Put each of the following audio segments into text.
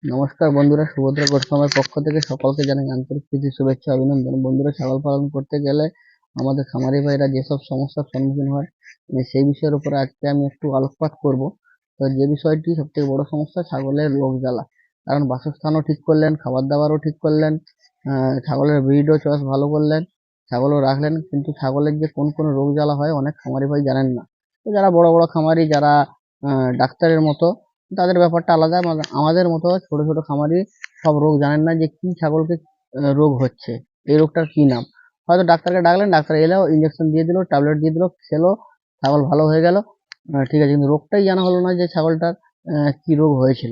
নমস্কার বন্ধুরা, সুভদ্রা গোস্বামীর পক্ষ থেকে সকলকে জানাই আন্তরিক প্রীতি শুভেচ্ছা অভিনন্দন। বন্ধুরা, ছাগল পালন করতে গেলে আমাদের খামারি ভাইরা যেসব সমস্যার সম্মুখীন হয় সেই বিষয়ের উপরে আজকে আমি একটু আলোকপাত করব। তো যে বিষয়টি সবথেকে বড় সমস্যা, ছাগলের রোগ জ্বালা। কারণ বাসস্থানও ঠিক করলেন, খাবার দাবারও ঠিক করলেন, ছাগলের ব্রিডও চয়েস ভালো করলেন, ছাগলও রাখলেন, কিন্তু ছাগলের যে কোন কোন রোগ জ্বালা হয় অনেক খামারি ভাই জানেন না। তো যারা বড় বড় খামারি, যারা ডাক্তারের মতো, তাদের ব্যাপারটা আলাদা। আমাদের মতো ছোট ছোট খামারি সব রোগ জানেন না যে কি ছাগলকে রোগ হচ্ছে, এই রোগটার কি নাম। হয়তো ডাক্তারকে ডাকলেন, ডাক্তার এলো, ইঞ্জেকশন দিয়ে দিল, ট্যাবলেট দিয়ে দিল, খেলো, ছাগল ভালো হয়ে গেল, ঠিক আছে, কিন্তু রোগটাই জানা হলো না যে ছাগলটার কি রোগ হয়েছিল।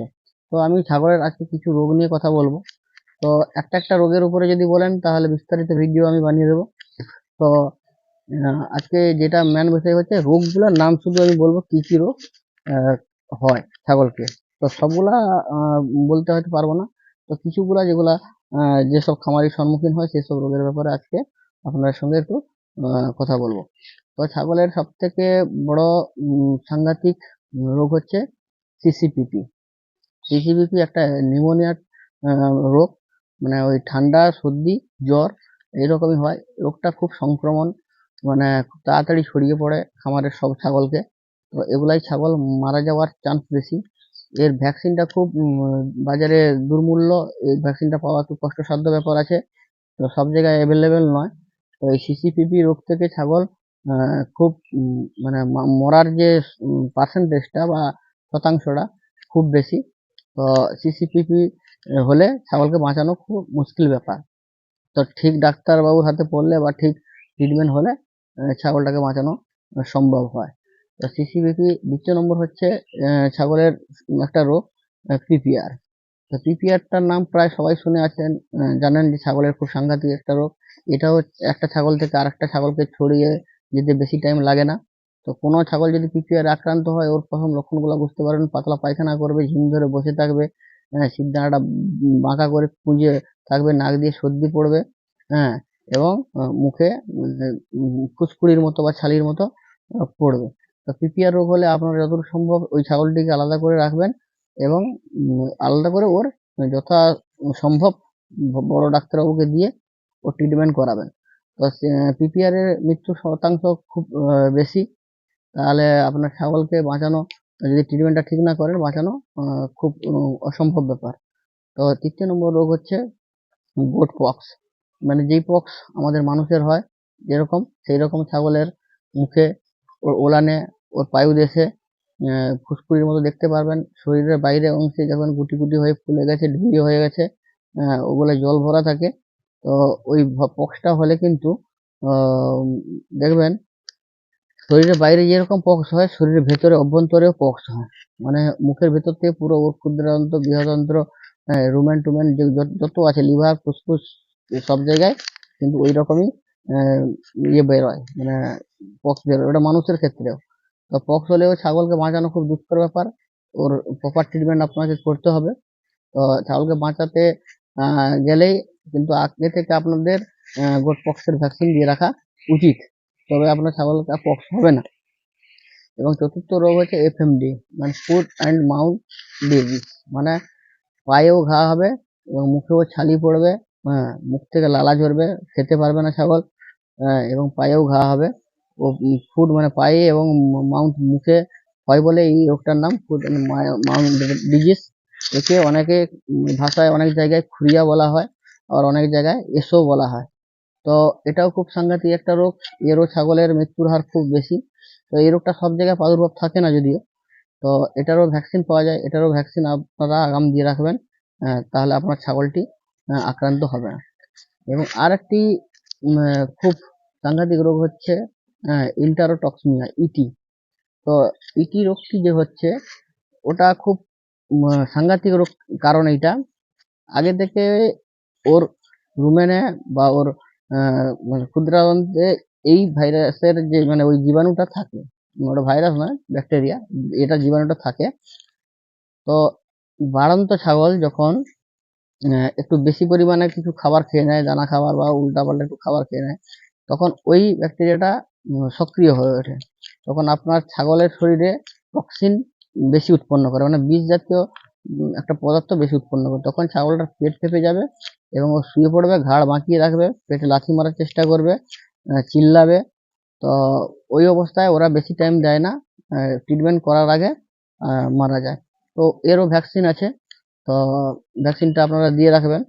তো আমি ছাগলের আজকে কিছু রোগ নিয়ে কথা বলবো। তো একটা একটা রোগের উপরে যদি বলেন তাহলে বিস্তারিত ভিডিও আমি বানিয়ে দেবো। তো আজকে যেটা মেন বিষয় হচ্ছে রোগগুলোর নাম, শুধু আমি বলবো কি কি রোগ আহ, হয় ছাগলকে। তো সবগুলা আহ, বলতে হয়তো পারবো না। তো কিছুগুলা যেগুলা যেসব খামারির সম্মুখীন হয় সেসব রোগের ব্যাপারে আজকে আপনাদের সঙ্গে একটু কথা বলবো। তো ছাগলের সব থেকে বড় সাংঘাতিক রোগ হচ্ছে সিসিপিপি। সিসিপিপি একটা নিউমোনিয়ার রোগ, মানে ওই ঠান্ডা, সর্দি, জ্বর এরকমই হয়। রোগটা খুব সংক্রমণ, মানে খুব তাড়াতাড়ি ছড়িয়ে পড়ে খামারের সব ছাগলকে। তো এগুলাই ছাগল মারা যাওয়ার চান্স বেশি। এর ভ্যাকসিনটা খুব বাজারে দুর্মূল্য। এই ভ্যাকসিনটা পাওয়া একটু কষ্টসাধ্য ব্যাপার আছে, তো সব জায়গায় অ্যাভেলেবেল নয়। তো এই সিসিপিপি রোগ থেকে ছাগল খুব মানে মরার যে পার্সেন্টেজটা বা শতাংশটা খুব বেশি। তো সিসিপিপি হলে ছাগলকে বাঁচানো খুব মুশকিল ব্যাপার। তো ঠিক ডাক্তারবাবুর হাতে পড়লে বা ঠিক ট্রিটমেন্ট হলে ছাগলটাকে বাঁচানো সম্ভব হয়। তো সিসিপিপি। দ্বিতীয় নম্বর হচ্ছে ছাগলের একটা রোগ, পিপিআর। তো পিপিআরটার নাম প্রায় সবাই শুনে আছেন, জানেন যে ছাগলের খুব সাংঘাতিক একটা রোগ। এটাও একটা ছাগল থেকে আরেকটা ছাগলকে ছড়িয়ে যেতে বেশি টাইম লাগে না। তো কোনো ছাগল যদি পিপিআর আক্রান্ত হয়, ওর প্রথম লক্ষণগুলো বুঝতে পারবেন: পাতলা পায়খানা করবে, ঝিম ধরে বসে থাকবে, শিরদাঁড়াটা বাঁকা করে পুঁজে থাকবে, নাক দিয়ে সর্দি পড়বে, হ্যাঁ, এবং মুখে ফুসকুড়ির মতো বা ছালির মতো পড়বে। তো পিপিআর রোগ হলে আপনারা যতদূর সম্ভব ওই ছাগলটিকে আলাদা করে রাখবেন এবং আলাদা করে ওর যথা সম্ভব বড় ডাক্তারবাবুকে দিয়ে ওর ট্রিটমেন্ট করাবেন। তো পিপিআর এর মৃত্যু শতাংশ খুব বেশি। তাহলে আপনার ছাগলকে বাঁচানো, যদি ট্রিটমেন্টটা ঠিক না করেন, বাঁচানো খুব অসম্ভব ব্যাপার। তো তৃতীয় নম্বর রোগ হচ্ছে গোট পক্স। মানে যেই পক্স আমাদের মানুষের হয় যেরকম, সেই রকম ছাগলের মুখে, ওর ওলানে, ওর পায়ুদেশে ফুসকুড়ির মতো দেখতে পারবেন। শরীরের বাইরে অংশে যখন গুটি গুটি হয়ে ফুলে গেছে, ঢুলিয়ে হয়ে গেছে, ওগুলো জল ভরা থাকে। তো ওই পক্সটা হলে কিন্তু আহ, দেখবেন শরীরের বাইরে যেরকম পক্স হয়, শরীরের ভেতরে অভ্যন্তরেও পক্স হয়। মানে মুখের ভেতর থেকে পুরো ওর ক্ষুদ্রান্ত, বৃহদন্ত্র, রুমেন টুমেন যত আছে, লিভার, ফুসফুস, সব জায়গায় কিন্তু ওই রকমই ইয়ে বেরোয়, মানে পক্স বেরোয়। ওটা মানুষের ক্ষেত্রেও। তো পক্স হলেও ছাগলকে বাঁচানো খুব দুষ্কর ব্যাপার। ওর প্রপার ট্রিটমেন্ট আপনাকে করতে হবে। তো ছাগলকে বাঁচাতে গেলেই কিন্তু আগে থেকে আপনাদের গোট পক্সের ভ্যাকসিন দিয়ে রাখা উচিত, তবে আপনার ছাগলকে পক্স হবে না। এবং চতুর্থ রোগ হচ্ছে এফএমডি, মানে ফুট অ্যান্ড মাউথ ডিজিজ। মানে পায়েও ঘা হবে এবং মুখেও ছালি পড়বে, হ্যাঁ, মুখ থেকে লালা ঝরবে, খেতে পারবে না ছাগল, এবং পায়েও ঘা হবে। ও ফুট মানে পায়ে এবং মাউথ মুখে হয় বলে এই রোগটার নাম ফুট অ্যান্ড মাউথ ডিজিজ। একে অনেকে ভাষায় অনেক জায়গায় খুরিয়া বলা হয়, আর অনেক জায়গায় এসো বলা হয়। তো এটাও খুব সাংঘাতিক একটা রোগ। এরও ছাগলের মৃত্যুর হার খুব বেশি। তো এই রোগটা সব জায়গায় প্রাদুর্ভাব থাকে না যদিও। তো এটারও ভ্যাকসিন পাওয়া যায়, এটারও ভ্যাকসিন আপনারা আগাম দিয়ে রাখবেন, তাহলে আপনার ছাগলটি আক্রান্ত হবে না। এবং আর একটি খুব সাংঘাতিক রোগ হচ্ছে ইন্টারোটক্সিমিয়া, ইটি। তো ইটি রোগটি যে হচ্ছে, ওটা খুব সাংঘাতিক রোগ। কারণ এইটা আগে থেকে ওর রুমেনে বা ওর মানে ক্ষুদ্রান্তে এই ভাইরাসের যে, মানে ওই জীবাণুটা থাকে, ওটা ভাইরাস নয়, ব্যাকটেরিয়া, এটা জীবাণুটা থাকে। তো বাড়ন্ত ছাগল যখন একটু বেশি পরিমাণে কিছু খাবার খেয়ে নেয়, দানা খাবার বা উল্টাপাল্টা একটু খাবার খেয়ে নেয়, তখন ওই ব্যাকটেরিয়াটা সক্রিয় হয়ে ওঠে। তখন আপনার ছাগলের শরীরে টক্সিন বেশি উৎপন্ন করে, মানে বিষ জাতীয় একটা পদার্থ বেশি উৎপন্ন করে, তখন ছাগলটার পেট ফেঁপে যাবে এবং ও শুয়ে পড়বে, ঘাড় বাঁকিয়ে রাখবে, পেটে লাথি মারার চেষ্টা করবে, চিল্লাবে। তো ওই অবস্থায় ওরা বেশি টাইম দেয় না, ট্রিটমেন্ট করার আগে মারা যায়। তো এরও ভ্যাকসিন আছে, তো ভ্যাকসিনটা আপনারা দিয়ে রাখবেন।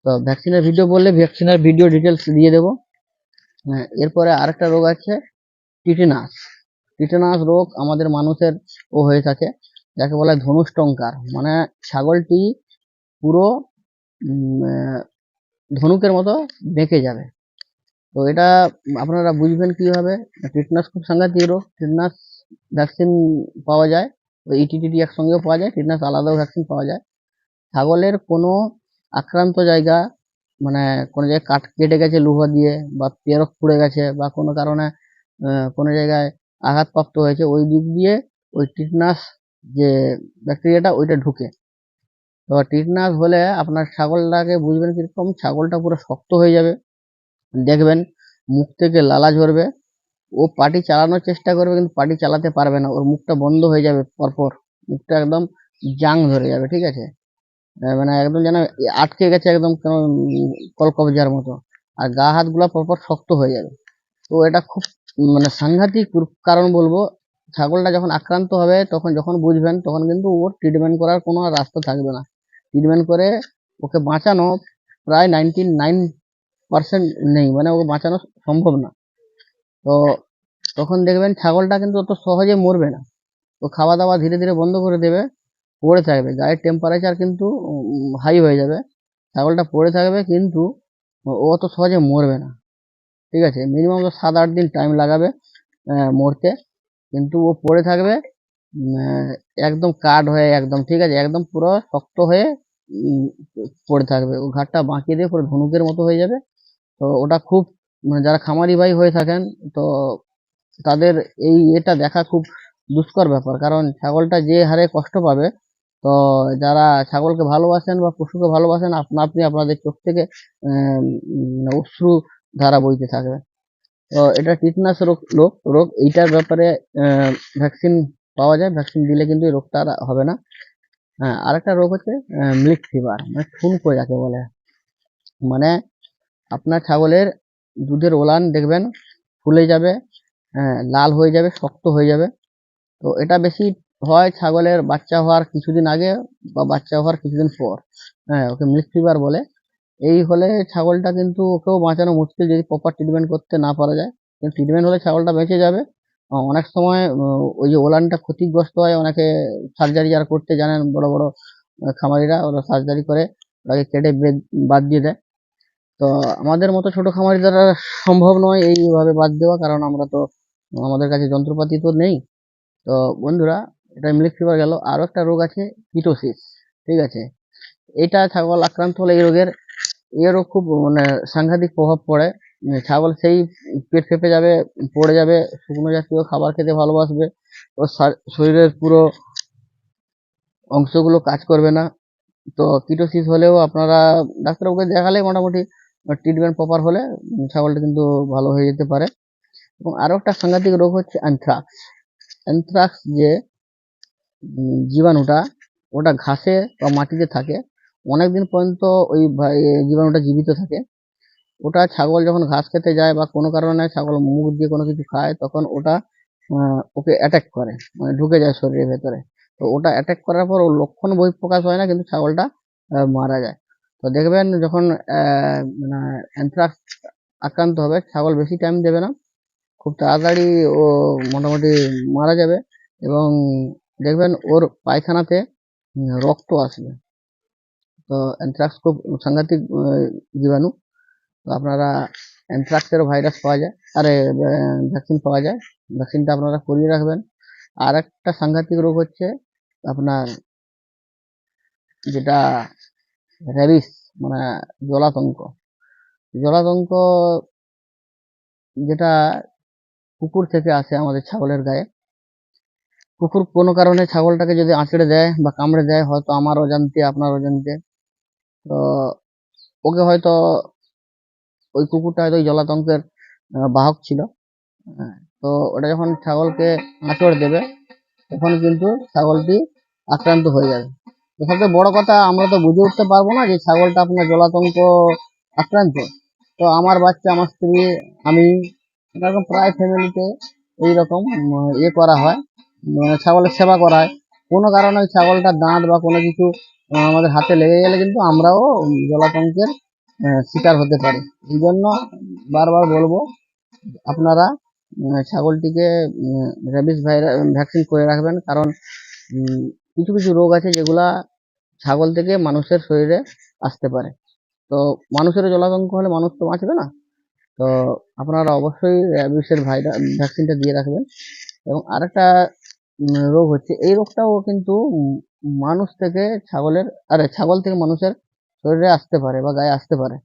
তো ভ্যাকসিনের ভিডিও বললে ভ্যাকসিনের ভিডিও ডিটেলস দিয়ে দেবো। এরপরে আরেকটা রোগ আছে টিটেনাস। টিটেনাস রোগ আমাদের মানুষের ও হয়ে থাকে, যাকে বলা হয় ধনুষ্টঙ্কার, মানে ছাগলটি পুরো ধনুকের মতো বেঁকে যাবে। তো এটা আপনারা বুঝবেন কিভাবে? টিটেনাস খুব সাংঘাতিক রোগ। টিটেনাস ভ্যাকসিন পাওয়া যায়, ওই ইটিটিটি একসঙ্গেও পাওয়া যায়, টিটেনাস আলাদাও ভ্যাকসিন পাওয়া যায়। ছাগলের কোনো আক্রান্ত জায়গা, মানে কোনো জায়গায় কেটে গেছে লোহা দিয়ে, বা পেরক পুড়ে গেছে, বা কোনো কারণে কোনো জায়গায় আঘাতপ্রাপ্ত হয়েছে, ওই দিক দিয়ে ওই টিটেনাস যে ব্যাকটেরিয়াটা ওইটা ঢুকে। তো টিটেনাস হলে আপনার ছাগলটাকে বুঝবেন কিরকম, ছাগলটা পুরো শক্ত হয়ে যাবে, দেখবেন মুখ থেকে লালা ঝরবে, ও পাটি চালানোর চেষ্টা করবে কিন্তু পাটি চালাতে পারবে না, ওর মুখটা বন্ধ হয়ে যাবে পরপর, মুখটা একদম জাং ধরে যাবে, ঠিক আছে? মানে একদম যেন আটকে গেছে একদম, কেন কলকবজার মতো, আর গা হাত গুলা পরপর শক্ত হয়ে যাবে। তো এটা খুব মানে সাংঘাতিক কারণ বলবো। ছাগলটা যখন আক্রান্ত হবে, তখন যখন বুঝবেন, তখন কিন্তু ওর ট্রিটমেন্ট করার কোনো আর রাস্তা থাকবে না। ট্রিটমেন্ট করে ওকে বাঁচানো প্রায় 99% নেই, মানে ওকে বাঁচানো সম্ভব না। তো তখন দেখবেন ছাগলটা কিন্তু অত সহজে মরবে না, ও খাওয়া দাওয়া ধীরে ধীরে বন্ধ করে দেবে, পড়ে থাকবে, গায়ের টেম্পারেচার কিন্তু হাই হয়ে যাবে, ছাগলটা পড়ে থাকবে, কিন্তু ও অত সহজে মরবে না, ঠিক আছে? মিনিমাম 7-8 দিন টাইম লাগাবে মরতে, কিন্তু ও পড়ে থাকবে একদম কাঠ হয়ে, একদম ঠিক আছে, একদম পুরো শক্ত হয়ে উম, পড়ে থাকবে, ও ঘাটটা বাঁকিয়ে দিয়ে পুরো ধনুকের মতো হয়ে যাবে। তো ওটা খুব, মানে যারা খামারি ভাই হয়ে থাকেন, তো তাদের এটা দেখা খুব দুষ্কর ব্যাপার, কারণ ছাগলটা যে হারে কষ্ট পাবে। তো যারা ছাগলকে ভালোবাসেন বা পশুকে ভালোবাসেন, আপনি আপনাদের চোখ থেকে অশ্রু ধারা বইতে থাকবে। তো এটা টিটনাস রোগ এইটার ব্যাপারে ভ্যাকসিন পাওয়া যায়, ভ্যাকসিন দিলে কিন্তু এই রোগটা আর হবে না। হ্যাঁ, আরেকটা রোগ হচ্ছে মিল্ক ফিভার, মানে ঠুনকো যাকে বলে, মানে আপনার ছাগলের দুধের ওলান দেখবেন ফুলে যাবে, লাল হয়ে যাবে, শক্ত হয়ে যাবে। তো এটা বেশি হয় ছাগলের বাচ্চা হওয়ার কিছুদিন আগে বা বাচ্চা হওয়ার কিছুদিন পর। হ্যাঁ, ওকে মিল্ক ফিভার বলে। এই হলে ছাগলটা কিন্তু ওকেও বাঁচানো মুশকিল যদি প্রপার ট্রিটমেন্ট করতে না পারা যায়। কিন্তু ট্রিটমেন্ট হলে ছাগলটা বেঁচে যাবে। অনেক সময় ওই যে ওলানটা ক্ষতিগ্রস্ত হয়, অনেকে সার্জারি যারা করতে জানেন, বড় বড় খামারিরা, ওরা সার্জারি করে ওটাকে কেটে বাদ দিয়ে দেয়। তো আমাদের মতো ছোট খামারি দ্বারা সম্ভব নয় এইভাবে বাদ দেওয়া, কারণ আমরা তো, আমাদের কাছে যন্ত্রপাতি তো নেই। তো বন্ধুরা, এটা মিল্ক ফিভার গেল। আরো একটা রোগ আছে কিটোসিস, ঠিক আছে? এটা ছাগল আক্রান্ত হলে এরও খুব মানে সাংঘাতিক প্রভাব পড়ে। ছাগল সেই পেট ফেঁপে যাবে, পড়ে যাবে, শুকনো জাতীয় খাবার খেতে ভালোবাসবে, ওর শরীরের পুরো অংশগুলো কাজ করবে না। তো কিটোসিস হলেও আপনারা ডাক্তারবাবুকে দেখালে মোটামুটি ট্রিটমেন্ট প্রপার হলে ছাগলটা কিন্তু ভালো হয়ে যেতে পারে। এবং আরো একটা সাংঘাতিক রোগ হচ্ছে অ্যানথ্রাক্স। অ্যানথ্রাক্স যে জীবাণুটা, ওটা ঘাসে বা মাটিতে থাকে অনেকদিন পর্যন্ত, ওই জীবাণুটা জীবিত থাকে। ওটা ছাগল যখন ঘাস খেতে যায় বা কোনো কারণে ছাগল মুখ দিয়ে কোনো কিছু খায়, তখন ওটা ওকে অ্যাটাক করে, মানে ঢুকে যায় শরীরের ভেতরে। তো ওটা অ্যাটাক করার পর ওর লক্ষণ বহিঃপ্রকাশ হয় না, কিন্তু ছাগলটা মারা যায়। তো দেখবেন যখন মানে অ্যানথ্রাক্স আক্রান্ত হবে, ছাগল বেশি টাইম দেবে না, খুব তাড়াতাড়ি ও মোটামুটি মারা যাবে। এবং দেখবেন ওর পায়খানাতে রক্ত আসবে। তো অ্যানথ্রাক্স খুব সাংঘাতিক জীবাণু। তো আপনারা, অ্যানথ্রাক্সেরও ভাইরাস পাওয়া যায়, আরে ভ্যাকসিন পাওয়া যায়, ভ্যাকসিনটা আপনারা করিয়ে রাখবেন। আর একটা সাংঘাতিক রোগ হচ্ছে আপনার যেটা র্যাবিস, মানে জলাতঙ্ক। জলাতঙ্ক যেটা কুকুর থেকে আসে আমাদের ছাগলের গায়ে। কুকুর কোনো কারণে ছাগলটাকে যদি আঁচড়ে দেয় বা কামড়ে দেয়, হয়তো আমার অজান্তে আপনার অজান্তে, তো ওকে হয়তো, ওই কুকুরটা হয়তো ওই জলাতঙ্কের বাহক ছিল। তো ওটা যখন ছাগলকে আঁচড় দেবে, তখন কিন্তু ছাগলটি আক্রান্ত হয়ে যাবে। তো সবচেয়ে বড় কথা, আমরা তো বুঝে উঠতে পারবো না যে ছাগলটা আপনার জলাতঙ্ক আক্রান্ত। তো আমার বাচ্চা, আমার স্ত্রী, আমি, এরকম প্রায় ফ্যামিলিতে এইরকম করা হয়, ছাগলের সেবা করা হয়। কোনো কারণে ওই ছাগলটার দাঁত বা কোনো কিছু আমাদের হাতে লেগে গেলে কিন্তু আমরাও জলাতঙ্কের শিকার হতে পারি। এই জন্য বারবার বলবো, আপনারা ছাগলটিকে রেবিস ভাইরাস ভ্যাকসিন করে রাখবেন। কারণ কিছু কিছু রোগ আছে যেগুলা ছাগল থেকে মানুষের শরীরে আসতে পারে। তো মানুষেরও জলাতঙ্ক হলে মানুষ তো বাঁচবে না। তো আপনারা অবশ্যই র্যাবিসের ভাইরাস ভ্যাকসিনটা দিয়ে রাখবেন। এবং আরেকটা রোগ হচ্ছে, এই রোগটাও কিন্তু মানুষ থেকে ছাগলের, ছাগল থেকে মানুষের শরীরে আসতে পারে বা গায়ে আসতে পারে।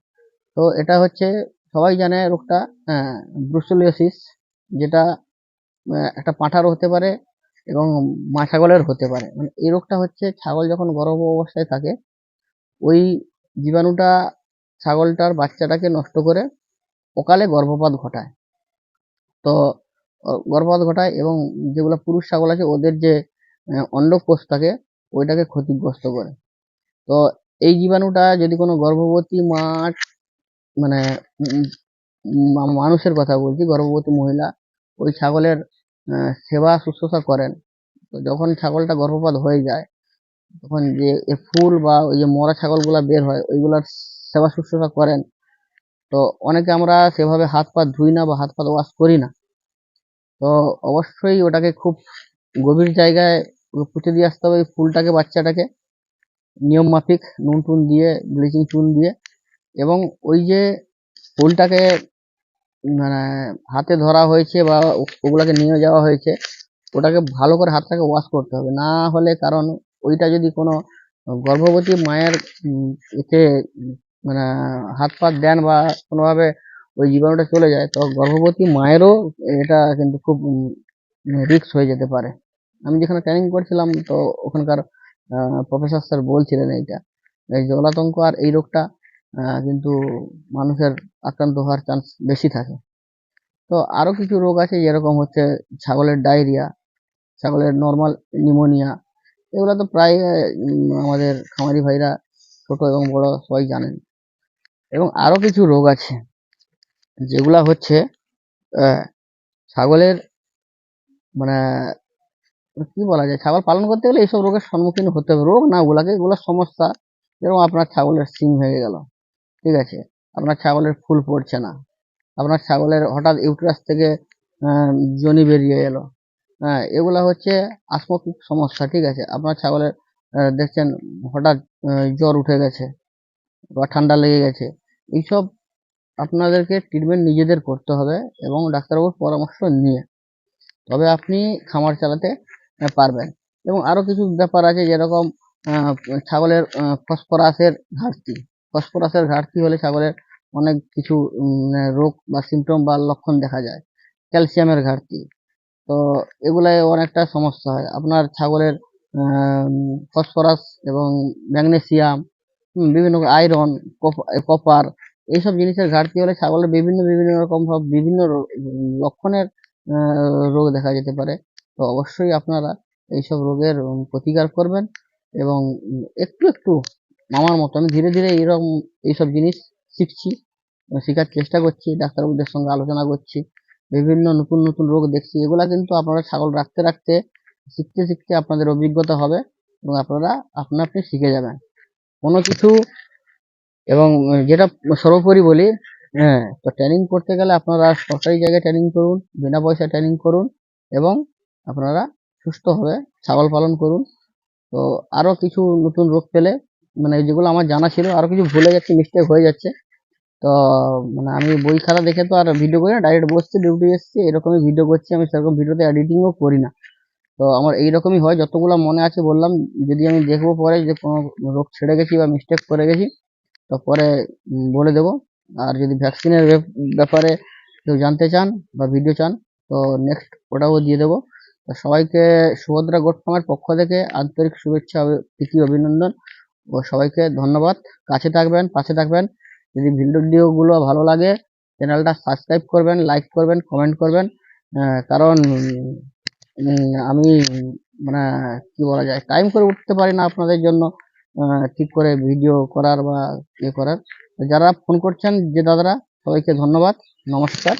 তো এটা হচ্ছে, সবাই জানে রোগটা, ব্রুসেলোসিস, যেটা একটা পাঁঠারও হতে পারে এবং মা ছাগলের হতে পারে। মানে এই রোগটা হচ্ছে, ছাগল যখন গর্ভ অবস্থায় থাকে, ওই জীবাণুটা ছাগলটার বাচ্চাটাকে নষ্ট করে অকালে গর্ভপাত ঘটায়। তো গর্ভপাত ঘটায় এবং যেগুলো পুরুষ ছাগল আছে ওদের যে অন্ডকোষ থাকে ওইটাকে ক্ষতিগ্রস্ত করে। তো এই জীবাণুটা যদি কোনো গর্ভবতী মা, মানে মানুষের কথা বলছি, গর্ভবতী মহিলা ওই ছাগলের সেবা শুশ্রূষা করেন, তো যখন ছাগলটা গর্ভপাত হয়ে যায়, তখন যে ফুল বা ওই যে মরা ছাগলগুলা বের হয় ওইগুলার সেবা শুশ্রূষা করেন। তো অনেকে আমরা সেভাবে হাত পা ধুই না বা হাত পা ওয়াশ করি না। তো অবশ্যই ওটাকে খুব গভীর জায়গায় পুঁতে দিয়ে আসতে হবে ওই ফুলটাকে, বাচ্চাটাকে নিয়ম মাফিক নুন টুন দিয়ে, ব্লিচিং চুন দিয়ে। এবং ওই যে ফুলটাকে মানে হাতে ধরা হয়েছে বা ওগুলাকে নিয়ে যাওয়া হয়েছে, ওটাকে ভালো করে হাতটাকে ওয়াশ করতে হবে। না হলে, কারণ ওইটা যদি কোনো গর্ভবতী মায়ের এতে মানে হাত পা দেন বা কোনোভাবে ওই জীবাণুটা চলে যায়, তো গর্ভবতী মায়েরও এটা কিন্তু খুব রিস্ক হয়ে যেতে পারে। আমি যেখানে ট্রেনিং করছিলাম, তো ওখানকার প্রফেসর স্যার বলছিলেন এইটা, এই জলাতঙ্ক আর এই রোগটা কিন্তু মানুষের আক্রান্ত হওয়ার চান্স বেশি থাকে। তো আরো কিছু রোগ আছে, যেরকম হচ্ছে ছাগলের ডায়রিয়া, ছাগলের নর্মাল নিউমোনিয়া। এগুলো তো প্রায় আমাদের খামারি ভাইরা, ছোট এবং বড়, সবাই জানেন। এবং আরো কিছু রোগ আছে যেগুলা হচ্ছে ছাগলের, মানে কি বলা যায়, ছাগল পালন করতে গেলে এইসব রোগের সম্মুখীন হতে হবে। রোগ না, ওগুলাকে, এগুলো সমস্যা। যেরকম আপনার ছাগলের সিং ভেঙে গেল, ঠিক আছে, আপনার ছাগলের ফুল পড়ছে না, আপনার ছাগলের হঠাৎ ইউটেরাস থেকে যোনি বেরিয়ে এলো, হ্যাঁ, এগুলা হচ্ছে আসমকিক সমস্যা। ঠিক আছে, আপনার ছাগলের দেখছেন হঠাৎ জ্বর উঠে গেছে বা ঠান্ডা লেগে গেছে, এইসব আপনাদেরকে ট্রিটমেন্ট নিজেদের করতে হবে এবং ডাক্তারবাবুর পরামর্শ নিয়ে, তবে আপনি খামার চালাতে পারবেন। এবং আরো কিছু ব্যাপার আছে, যেরকম আহ, ছাগলের ফসফরাসের ঘাটতি। ফসফরাসের ঘাটতি হলে ছাগলের অনেক কিছু রোগ বা সিমটম বা লক্ষণ দেখা যায়। ক্যালসিয়ামের ঘাটতি, তো এগুলাই অনেকটা সমস্যা হয় আপনার ছাগলের। ফসফরাস এবং ম্যাগনেসিয়াম, বিভিন্ন আয়রন, কপার, এইসব জিনিসের ঘাটতি হলে ছাগলের বিভিন্ন বিভিন্ন রকম ভাবে বিভিন্ন লক্ষণের রোগ দেখা যেতে পারে। তো অবশ্যই আপনারা এইসব রোগের প্রতিকার করবেন। এবং একটু একটু আমার মতো আমি ধীরে ধীরে এরকম এইসব জিনিস শিখছি, শেখার চেষ্টা করছি, ডাক্তারবাবুদের সঙ্গে আলোচনা করছি, বিভিন্ন নতুন নতুন রোগ দেখছি। এগুলা কিন্তু আপনারা ছাগল রাখতে রাখতে, শিখতে শিখতে আপনাদের অভিজ্ঞতা হবে এবং আপনারা আপনা আপনি শিখে যাবেন কোনো কিছু। এবং যেটা সর্বোপরি বলি, হ্যাঁ, তো ট্রেনিং করতে গেলে আপনারা সরকারি জায়গায় ট্রেনিং করুন, বিনা পয়সায় ট্রেনিং করুন এবং আপনারা সুস্থভাবে ছাগল পালন করুন। তো আরো কিছু নতুন রোগ পেলে, মানে যেগুলো আমার জানা ছিল, আরো কিছু ভুলে যাচ্ছি, মিস্টেক হয়ে যাচ্ছে। তো মানে আমি বই খাতা দেখে তো আর ভিডিও করি না, ডাইরেক্ট বসছি, ডিউটি এসছি, এরকমই ভিডিও করছি। আমি সেরকম ভিডিওতে এডিটিংও করি না। তো আমার এইরকমই হয়, যতগুলো মনে আছে বললাম। যদি আমি দেখবো পরে যে কোনো রোগ ছেড়ে গেছি বা মিস্টেক করে গেছি, তো পরে বলে দেবো। আর যদি ভ্যাকসিনের ব্যাপারে কেউ জানতে চান বা ভিডিও চান, তো নেক্সট ওটাও দিয়ে দেবো। তো সবাইকে সুভদ্রা গোট ফার্মের পক্ষ থেকে আন্তরিক শুভেচ্ছা, প্রীতি, অভিনন্দন ও সবাইকে ধন্যবাদ। কাছে থাকবেন, পাশে থাকবেন। যদি ভিডিওগুলো ভালো লাগে, চ্যানেলটা সাবস্ক্রাইব করবেন, লাইক করবেন, কমেন্ট করবেন। কারণ আমি মানে কি বলা যায়, টাইম করে উঠতে পারি না আপনাদের জন্য। ঠিক করে ভিডিও করার বা ইয়ে করার। যারা ফোন করছেন যে দাদারা, সবাইকে ধন্যবাদ, নমস্কার।